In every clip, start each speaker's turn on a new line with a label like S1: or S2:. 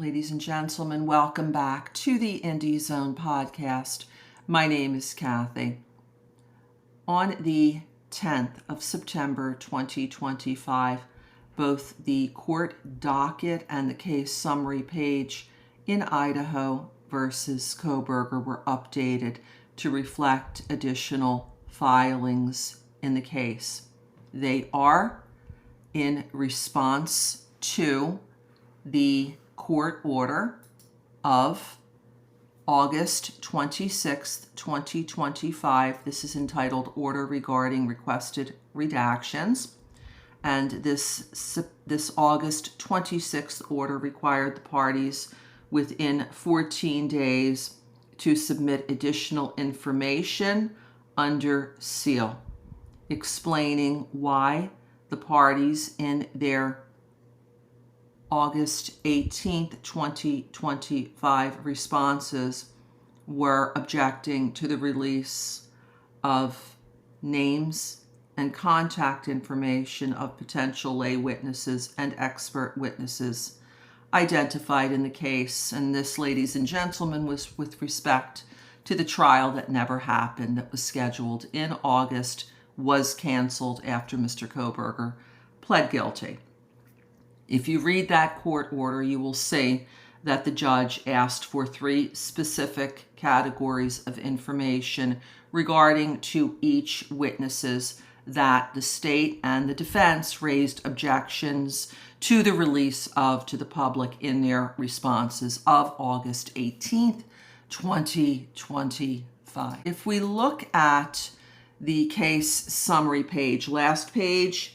S1: Ladies and gentlemen, welcome back to the Indie Zone podcast. My name is Kathy. On the 10th of September 2025, both the court docket and the case summary page in Idaho versus Kohberger were updated to reflect additional filings in the case. They are in response to the court order of August 26th, 2025. This is entitled Order Regarding Requested Redactions. And this August 26th order required the parties within 14 days to submit additional information under seal, explaining why the parties in their August 18th, 2025 responses were objecting to the release of names and contact information of potential lay witnesses and expert witnesses identified in the case. And this, ladies and gentlemen, was with respect to the trial that never happened, that was scheduled in August, was canceled after Mr. Kohberger pled guilty. If you read that court order, you will see that the judge asked for 3 specific categories of information regarding to each witnesses that the state and the defense raised objections to the release of to the public in their responses of August 18th, 2025. If we look at the case summary page, last page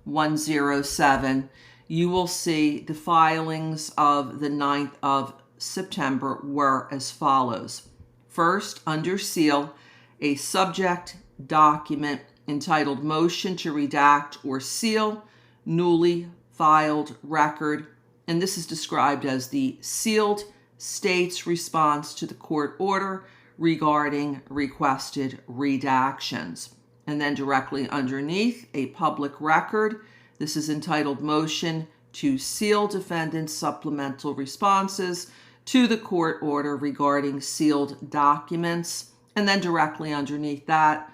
S1: 107, you will see the filings of the 9th of September were as follows. First, under seal, a subject document entitled Motion to Redact or Seal Newly Filed Record, and this is described as the sealed state's response to the court order regarding requested redactions. And then directly underneath, a public record. This is entitled Motion to Seal Defendant's Supplemental Responses to the Court Order Regarding Sealed Documents. And then directly underneath that,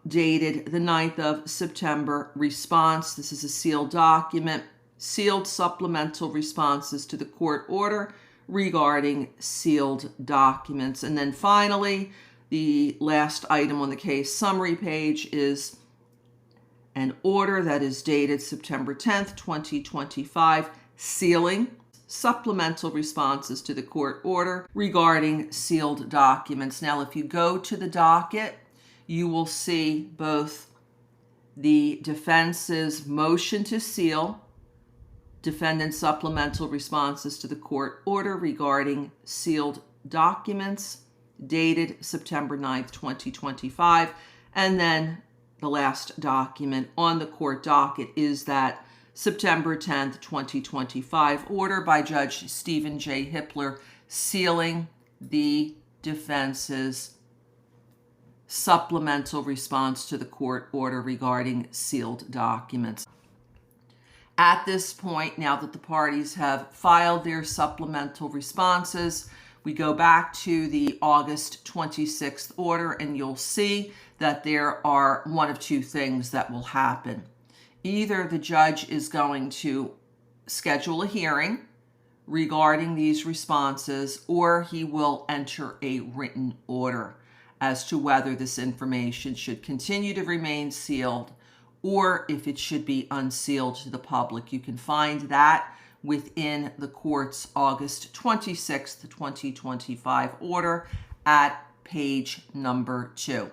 S1: dated the 9th of September, response. This is a sealed document. Sealed Supplemental Responses to the Court Order Regarding Sealed Documents. And then finally, the last item on the case summary page is an order that is dated September 10th, 2025, sealing supplemental responses to the court order regarding sealed documents. Now, if you go to the docket, you will see both the defense's motion to seal, defendant's supplemental responses to the court order regarding sealed documents, dated September 9th, 2025, and then the last document on the court docket is that September 10th, 2025 order by Judge Stephen J. Hippler sealing the defense's supplemental response to the court order regarding sealed documents. At this point, now that the parties have filed their supplemental responses, we go back to the August 26th order, and you'll see that there are one of two things that will happen. Either the judge is going to schedule a hearing regarding these responses, or he will enter a written order as to whether this information should continue to remain sealed or if it should be unsealed to the public. You can find that within the court's August 26th, 2025 order at page number 2.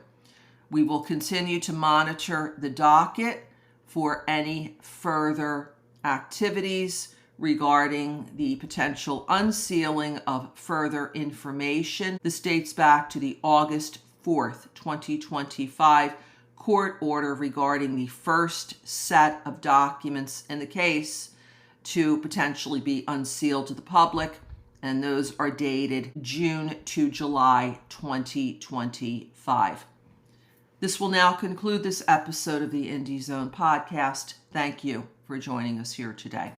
S1: We will continue to monitor the docket for any further activities regarding the potential unsealing of further information. This dates back to the August 4th, 2025 court order regarding the first set of documents in the case to potentially be unsealed to the public, and those are dated June to July 2025. This will now conclude this episode of the Indie Zone podcast. Thank you for joining us here today.